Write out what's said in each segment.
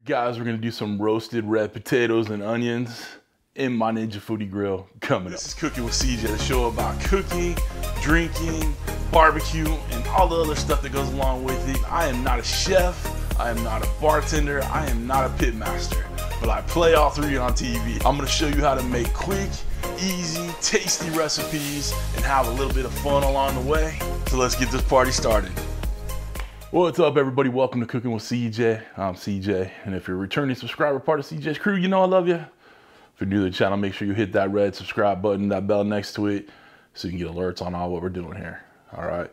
Guys, we're gonna do some roasted red potatoes and onions in my Ninja Foodi Grill coming up. This is Cooking with CJ, the show about cooking, drinking, barbecue, and all the other stuff that goes along with it. I am not a chef, I am not a bartender, I am not a pit master, but I play all three on TV. I'm gonna show you how to make quick, easy, tasty recipes and have a little bit of fun along the way. So let's get this party started. What's up, everybody? Welcome to Cooking with CJ. I'm CJ, and if you're a returning subscriber, part of CJ's crew, you know I love you. If you're new to the channel, make sure you hit that red subscribe button, that bell next to it, so you can get alerts on all what we're doing here. All right.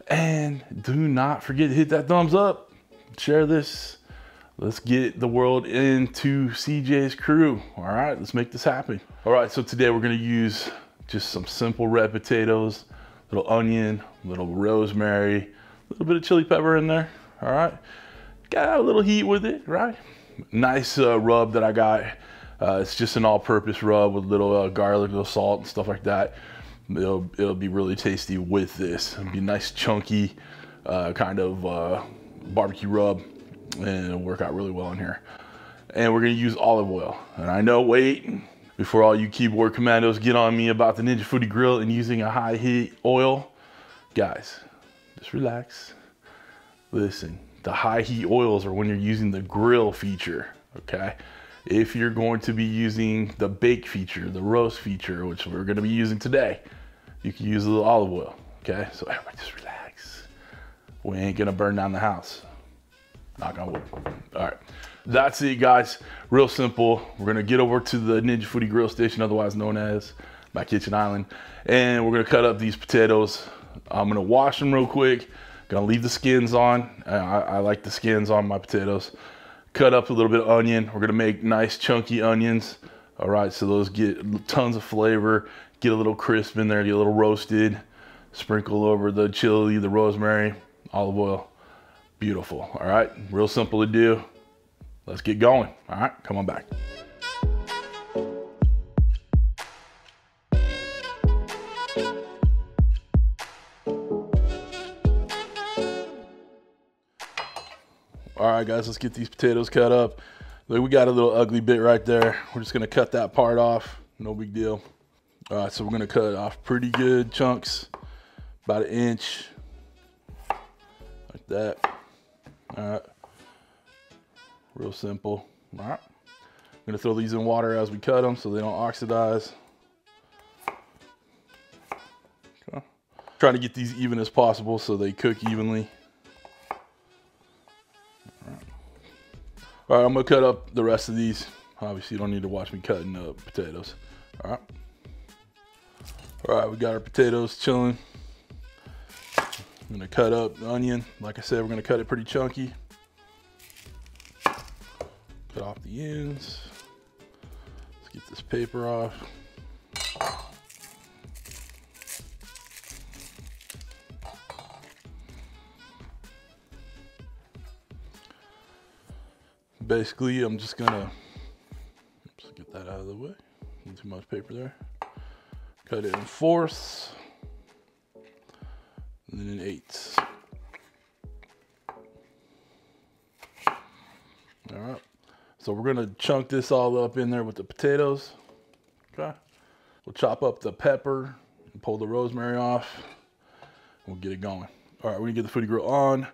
And do not forget to hit that thumbs up. Share this. Let's get the world into CJ's crew. All right, let's make this happen. All right, so today we're gonna use just some simple red potatoes, little onion, little rosemary, a little bit of chili pepper in there. All right, got a little heat with it, right? Nice rub that I got. It's just an all-purpose rub with little garlic, little salt and stuff like that. It'll be really tasty with this. It'll be nice chunky kind of barbecue rub, and it'll work out really well in here. And we're gonna use olive oil. And I know, wait, before all you keyboard commandos get on me about the Ninja Foodi Grill and using a high heat oil, guys, just relax. Listen, the high heat oils are when you're using the grill feature, okay? If you're going to be using the bake feature, the roast feature, which we're gonna be using today, you can use a little olive oil, okay? So everybody just relax. We ain't gonna burn down the house. Knock on wood. All right, that's it, guys. Real simple. We're gonna get over to the Ninja Foodi Grill station, otherwise known as my kitchen island, and we're gonna cut up these potatoes. I'm gonna wash them real quick. Gonna leave the skins on. I like the skins on my potatoes. Cut up a little bit of onion. We're gonna make nice chunky onions. All right, so those get tons of flavor, get a little crisp in there, get a little roasted. Sprinkle over the chili, the rosemary, olive oil. Beautiful. All right, real simple to do. Let's get going. All right, come on back. All right, guys, let's get these potatoes cut up. Look, we got a little ugly bit right there. We're just gonna cut that part off. No big deal. All right, so we're gonna cut off pretty good chunks, about 1 inch, like that. All right, real simple. All right, I'm gonna throw these in water as we cut them so they don't oxidize. Okay. Trying to get these even as possible so they cook evenly. All right, I'm gonna cut up the rest of these. Obviously, you don't need to watch me cutting up potatoes. All right, we got our potatoes chilling. I'm gonna cut up the onion. Like I said, we're gonna cut it pretty chunky. Cut off the ends. Let's get this paper off. Basically, I'm just gonna get that out of the way. Not too much paper there. Cut it in 4ths and then in 8ths. All right, so we're gonna chunk this all up in there with the potatoes. Okay, we'll chop up the pepper and pull the rosemary off. We'll get it going. All right, we're gonna get the Foodi Grill on.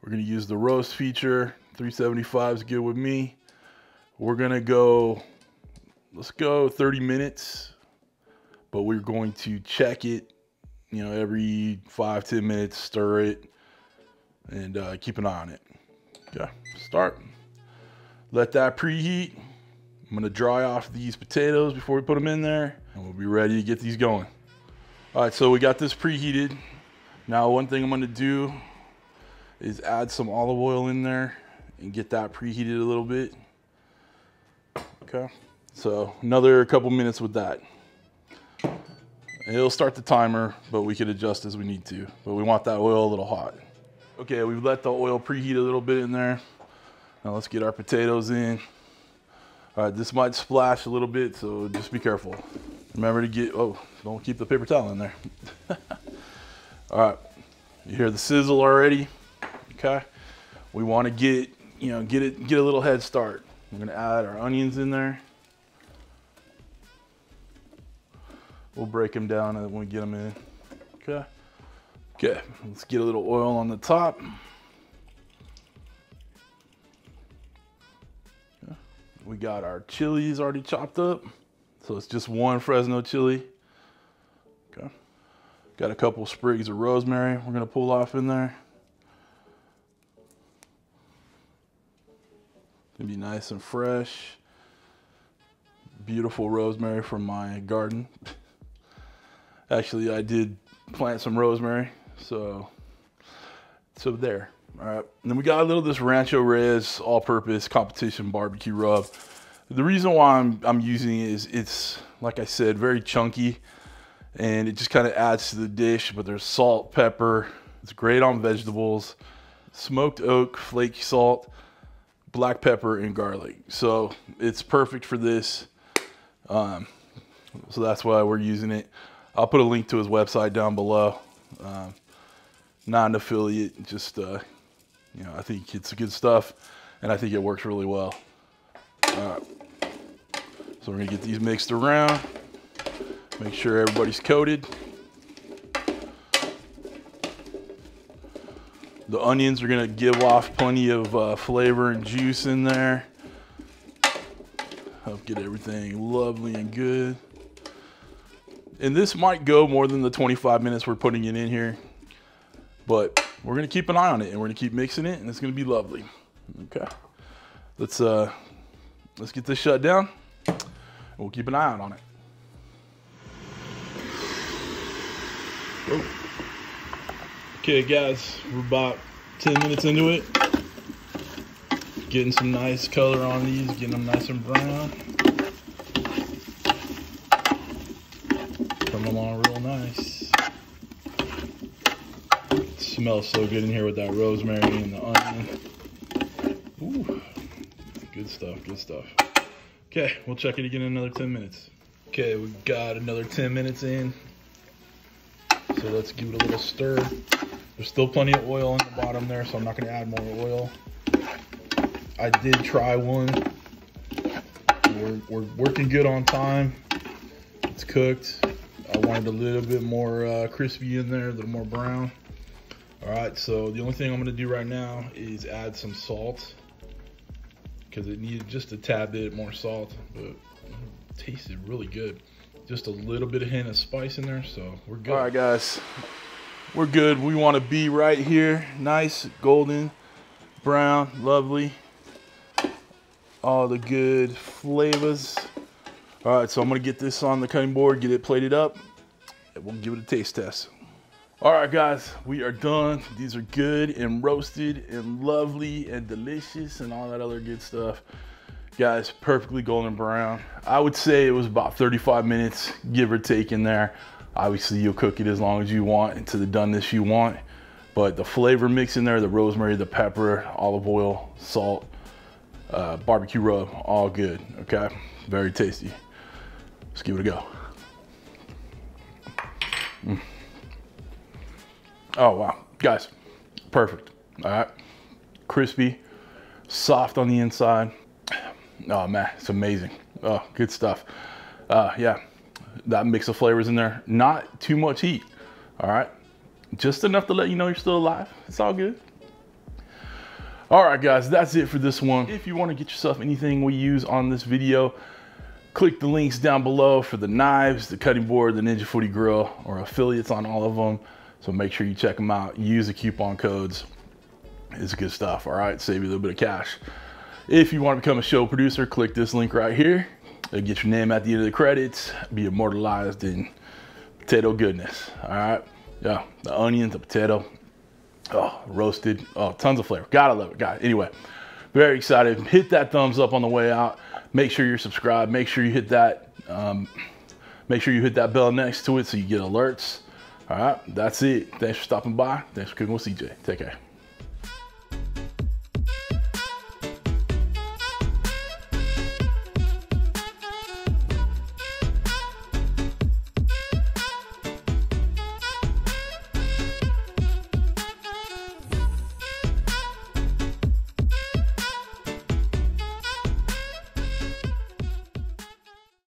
We're gonna use the roast feature. 375 is good with me. We're gonna go, let's go 30 minutes, but we're going to check it, you know, every 5-10 minutes, stir it, and keep an eye on it. Okay, start. Let that preheat. I'm gonna dry off these potatoes before we put them in there, and we'll be ready to get these going. All right, so we got this preheated. Now, one thing I'm gonna do is add some olive oil in there and get that preheated a little bit. Okay, so another couple minutes with that. It'll start the timer, but we can adjust as we need to. But we want that oil a little hot. Okay, we've let the oil preheat a little bit in there. Now let's get our potatoes in. All right, this might splash a little bit, so just be careful. Remember to get, oh, don't keep the paper towel in there. All right, you hear the sizzle already? Okay, we want to get you know, get a little head start. We're gonna add our onions in there. We'll break them down when we get them in. Okay. Okay, let's get a little oil on the top. Okay. We got our chilies already chopped up. So it's just one Fresno chili. Okay. Got a couple sprigs of rosemary we're gonna pull off in there. Gonna be nice and fresh. Beautiful rosemary from my garden. Actually, I did plant some rosemary, so there. All right, and then we got a little of this Rancho Reyes all-purpose competition barbecue rub. The reason why I'm using it is it's, like I said, very chunky, and it just kind of adds to the dish. But there's salt, pepper. It's great on vegetables. Smoked oak, flaky salt, black pepper, and garlic. So it's perfect for this. So that's why we're using it. I'll put a link to his website down below. Not an affiliate, just, you know, I think it's good stuff, and I think it works really well. All right. So we're gonna get these mixed around, make sure everybody's coated. The onions are gonna give off plenty of flavor and juice in there. Help get everything lovely and good. And this might go more than the 25 minutes we're putting it in here, but we're gonna keep an eye on it, and we're gonna keep mixing it, and it's gonna be lovely. Okay, let's get this shut down, and we'll keep an eye out on it. Whoa. Okay, guys, we're about 10 minutes into it. Getting some nice color on these, getting them nice and brown. Coming along real nice. It smells so good in here with that rosemary and the onion. Ooh, good stuff, good stuff. Okay, we'll check it again in another 10 minutes. Okay, we got another 10 minutes in. So let's give it a little stir. There's still plenty of oil in the bottom there, so I'm not gonna add more oil. I did try one. We're working good on time. It's cooked. I wanted a little bit more crispy in there, a little more brown. All right, so the only thing I'm gonna do right now is add some salt, because it needed just a tad bit more salt, but it tasted really good. Just a little bit of hint of spice in there, so we're good. All right, guys, we're good. We want to be right here, nice, golden, brown, lovely. All the good flavors. All right, so I'm gonna get this on the cutting board, get it plated up, and we'll give it a taste test. All right, guys, we are done. These are good and roasted and lovely and delicious and all that other good stuff. Guys, perfectly golden brown. I would say it was about 35 minutes, give or take in there. Obviously, you'll cook it as long as you want and to the doneness you want. But the flavor mix in there, the rosemary, the pepper, olive oil, salt, barbecue rub, all good, okay? Very tasty. Let's give it a go. Oh, wow. Guys, perfect, all right? Crispy, soft on the inside. Oh, man, it's amazing. Oh, good stuff. Yeah, that mix of flavors in there. Not too much heat, all right? Just enough to let you know you're still alive. It's all good. All right, guys, that's it for this one. If you want to get yourself anything we use on this video, click the links down below for the knives, the cutting board, the Ninja Foodi Grill, or affiliates on all of them. So make sure you check them out. Use the coupon codes. It's good stuff, all right? Save you a little bit of cash. If you want to become a show producer, click this link right here. It'll get your name at the end of the credits, be immortalized in potato goodness, all right? Yeah, the onions, the potato, oh, roasted, oh, tons of flavor. Gotta love it, guys. Anyway, very excited. Hit that thumbs up on the way out. Make sure you're subscribed. Make sure you hit that, bell next to it so you get alerts. All right, that's it. Thanks for stopping by. Thanks for cooking with CJ. Take care.